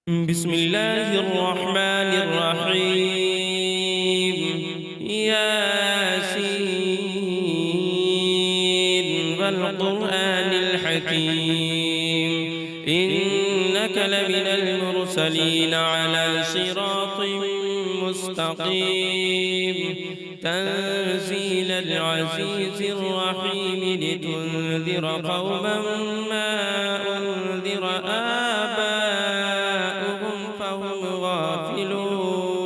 بسم الله الرحمن الرحيم. ياسين والقرآن الحكيم إنك لمن المرسلين على صراط مستقيم تنزيل العزيز الرحيم لتنذر قوما ما أنذر آباؤهم فهم غافلون.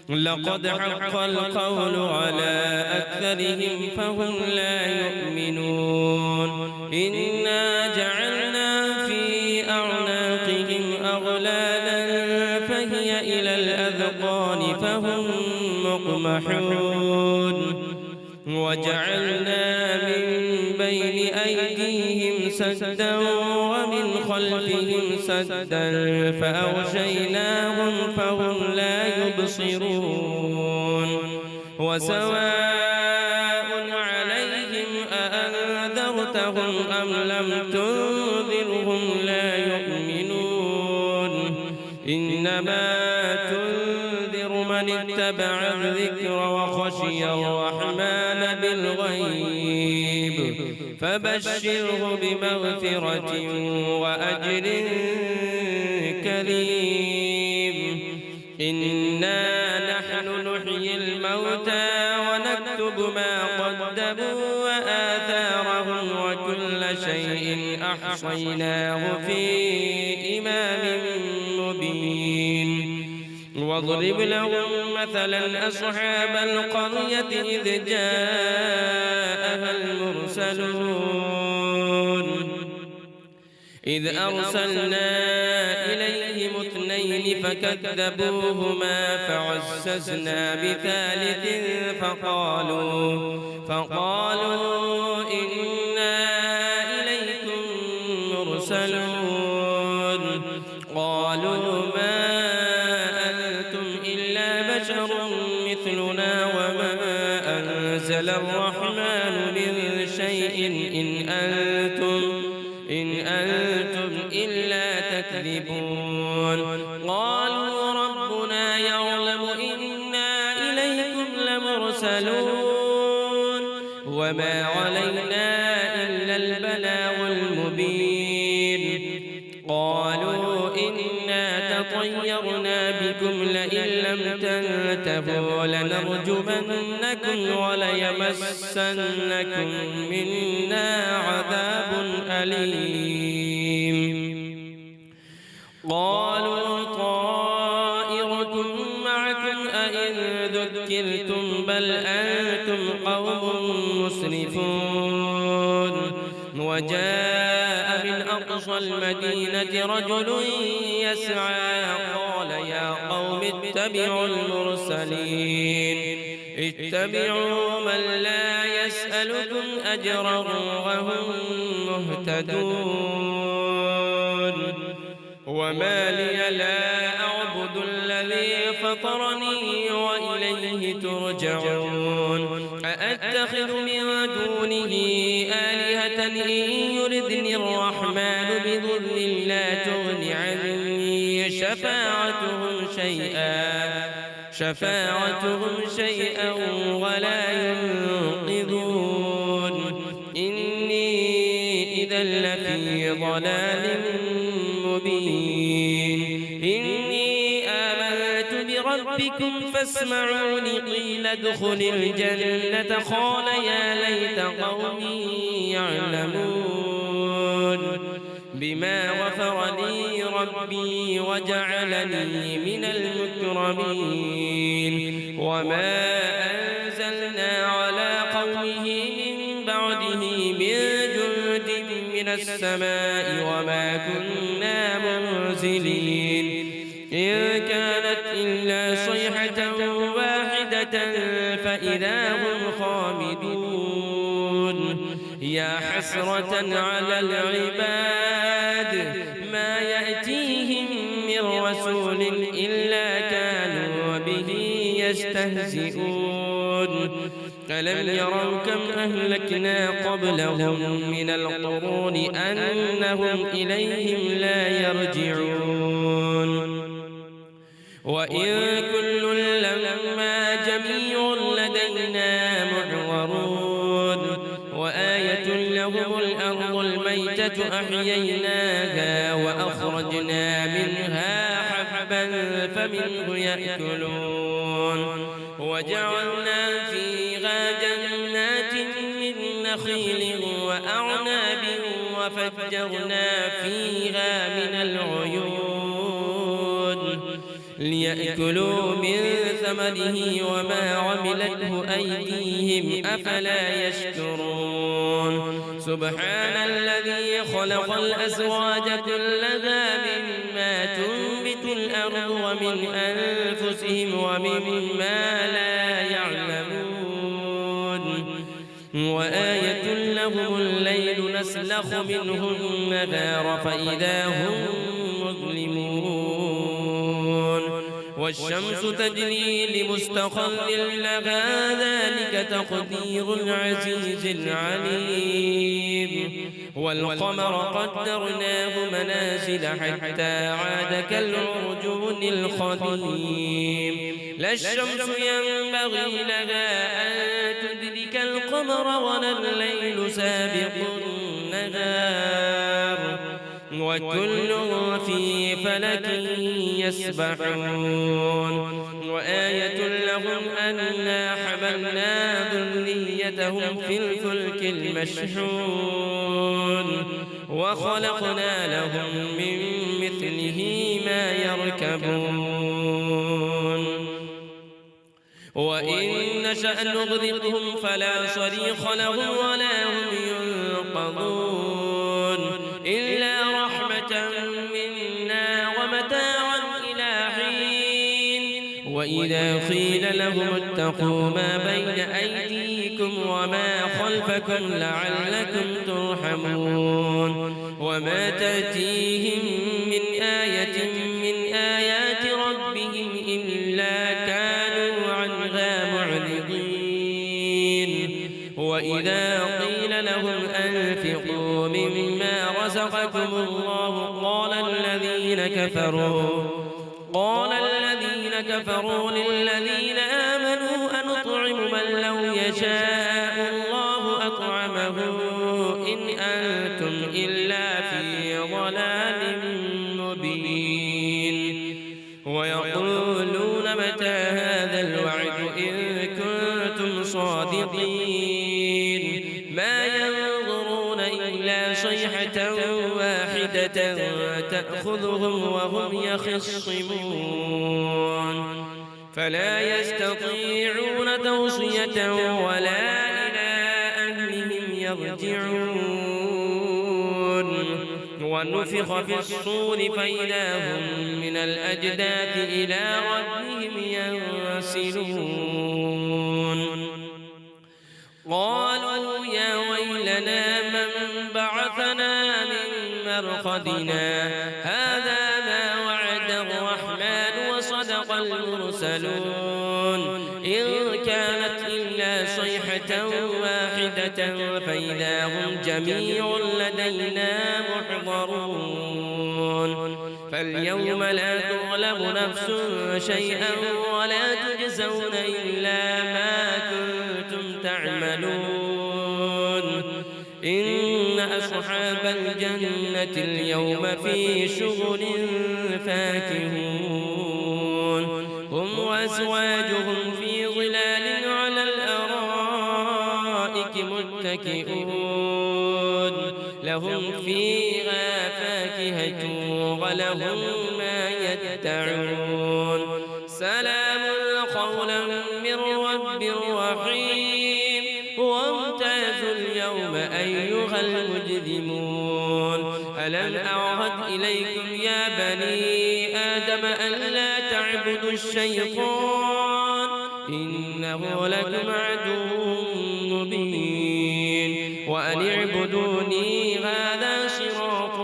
لقد حق القول على أكثرهم فهم لا يؤمنون. إنا جعلنا في أعناقهم أغلالا فهي إلى الأذقان فهم مقمحون. وجعلنا من بين أيديهم سدا ومن خلفهم سدا فأغشيناهم فهم لا يبصرون. وسواء عليهم أأنذرتهم أم لم تنذرهم لا يؤمنون. إنما تنذر من اتبع الذكر وخشي الرحمن بالغيب فبشره بمغفرة وأجر كريم. إنا نحن نحيي الموتى ونكتب ما قدموا وآثارهم وكل شيء أحصيناه في إمام مبين. واضرب لهم مثلا أصحاب القرية إذ جاءها المرسلون إذ أرسلنا إليهم اثنين فكذبوهما فعززنا بثالث فقالوا إنا إليكم مرسلون. قالوا ما أنتم إلا بشر مثلنا وما أنزل الرحمن من شيء إن أنتم إلا تكذبون. قالوا ربنا يعلم إنا إليكم لمرسلون وما علينا إلا البلاغ المبين. قالوا إنا تطيرنا بكم لئن لم تنتهوا لنرجمنكم وليمسنكم منا عذاب أليم. قالوا طائركم معكم أئن ذكرتم بل أنتم قوم مسرفون. وجاء من أقصى المدينة رجل يسعى قال يا قوم اتبعوا المرسلين اتبعوا من لا يسألكم أجرا وهم مهتدون. وما لي لا أعبد الذي فطرني وإليه ترجعون. أأتخذ من دونه آلهة إن يردني الرحمن بضر لا تغن عني شفاعتهم شيئا ولا ينقذون. إني إذا لفي ضلال مبين. إني آمنت بربكم فاسمعون قيل ادخل الجنة قال يا ليت قومي يعلمون بما غفر لي ربي وجعلني من المكرمين. وما أنزلنا على قومه من بعده من جند من السماء وما كنا منزلين. إن كانت إلا صيحة واحدة فإذا هم خامدون. يا حسرة على العباد ما يأتيهم من رسول إلا كانوا به يستهزئون. ألم يروا كم أهلكنا قبلهم من القرون أنهم إليهم لا يرجعون وإن كل لما جميع لدينا محضرون وآية لهم الأرض الميتة أحييناها وأخرجنا منها حبا فمنه يأكلون وجعلنا فيها جنات من نخيل وأعناب وفجرنا فيها من العيون ليأكلوا من ثمره وما عملته أيديهم أفلا يشكرون سبحان الذي خلق الأزواج كلها مما تنبت الأرض ومن أنفسهم ومما لا يعلمون وآية لهم الليل نسلخ منه النهار فإذا هم مظلمون والشمس تجري لمستقر لها ذلك تقدير العزيز العليم والقمر قدرناه منازل حتى عاد كالعرجون القديم لا الشمس ينبغي لها أن تدرك القمر ولا الليل سابق النهار وكل في فلك يسبحون وآية لهم أنا حملنا ذريتهم في الفلك المشحون وخلقنا لهم من مثله ما يركبون وإن نشأ نغرقهم فلا صريخ لهم ولا هم ينقذون إلا رحمة منا ومتاعا إلى حين وإذا قيل لهم اتقوا ما بين أيديكم وما خلفكم لعلكم ترحمون وما تأتيهم من آية من آيات ربهم إلا كانوا عنها معرضين وإذا قيل لهم أنفقوا مما رزقكم الله قال الذين كفروا للذين آمنوا أنطعم من لو يشاء الله أطعمه إن أنتم إلا في ضلال مبين ويقولون متى هذا الوعد إن كنتم صادقين ما ينظرون إلا صيحة واحدة تأخذهم وهم يخصمون فلا يستطيعون توصية ولا إلى أهلهم يرجعون ونفخ في الصور فإذا هم من الأجداث إلى ربهم ينسلون قالوا يا ويلنا من بعثنا من مرقدنا هذا ما وعد الرحمن وصدق المرسلون إن كانت إلا صيحة واحدة فإذا هم جميع لدينا محضرون فاليوم لا تظلم نفس شيئا ولا تجزون إلا ما كنتم تعملون إن أصحاب الجنة اليوم في شغل فاكهون هم وأزواجهم في ظلال على الأرائك متكئون لهم فيها فاكهة ولهم ما يدعون سلام قولا من رب رحيم وامتازوا اليوم أيها المجرمون ألم أعهد إليكم يا بني آدم ألا تعبدوا الشيطان إنه لكم عدو مبين وأن اعبدوني هذا صراط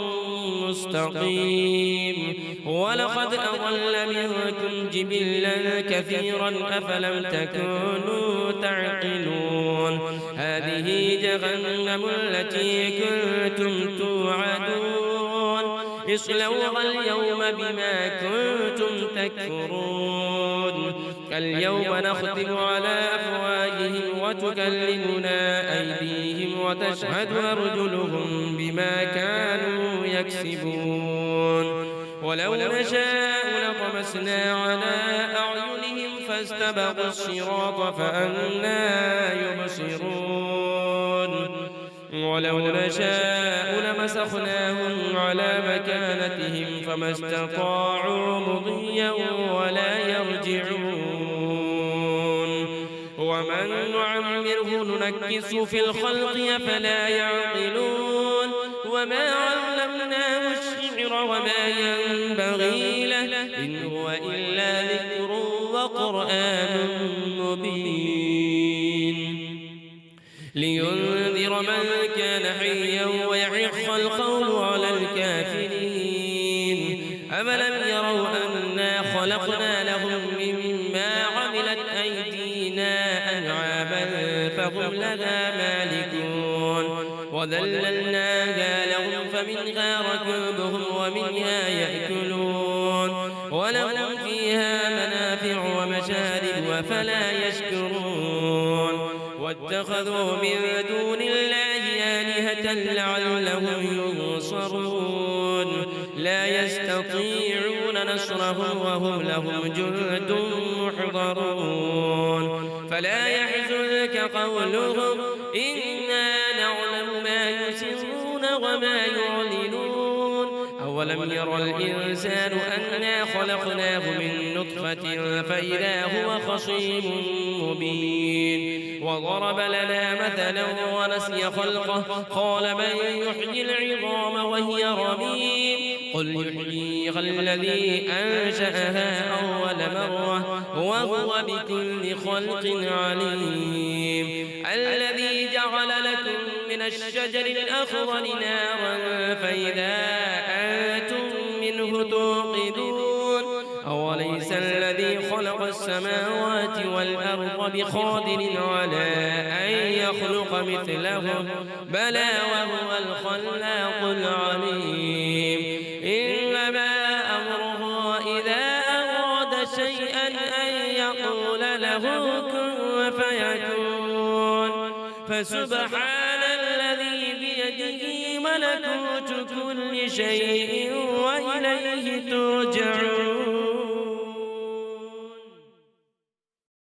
مستقيم ولقد أضل منكم جبلا كثيرا أفلم تكونوا تعقلون هذه جهنم التي كنتم توعدون اصلوها اليوم بما كنتم تكفرون اليوم نختم على أفواههم وتكلمنا أيديهم وتشهد أرجلهم بما كانوا يكسبون ولو نشاء لطمسنا على أعينهم فاستبقوا الصراط فأنى يبصرون ولو نشاء لمسخناهم على مكانتهم فما استطاعوا مضيا ولا يرجعون ومن نعمره ننكسه في الخلق أفلا يعقلون وما علمناه الشعر وما ينبغي له إن هو إلا ذكر وقرآن مبين لينذر من كان حيا ويحق القول على الكافرين أفلم يروا أنا خلقنا لهم مما عملت أيدينا أنعاما فهم لها مالكون وذللناها لهم فمنها ركوبهم ومنها يأكلون ولهم فيها منافع ومشارب أفلا يشكرون واتخذوا من دون الله آلهة لعلهم ينصرون لا يستطيعون نصرهم وهم لهم جند محضرون فلا يحزنك قولهم إنا نعلم ما يسرون وما يعلنون أولم ير الإنسان أنا خلقناه من نطفة فإذا هو خصيم مبين وضرب لنا مثلا ونسي خلقه قال من يحيي العظام وهي رميم قل يحييها الذي أنشأها أول مرة وهو بكل خلق عليم الذي جعل لكم من الشجر الأخضر نارا فإذا أنتم منه توقدون أوليس الذي خلق السماوات والأرض بقادر على أن يخلق مثلهم بلى وهو الخلاق العليم إنما أمره إذا أراد شيئا أن يقول له كن فيكون فسبحان الذي بيده ملكوت كل شيء وإليه ترجعون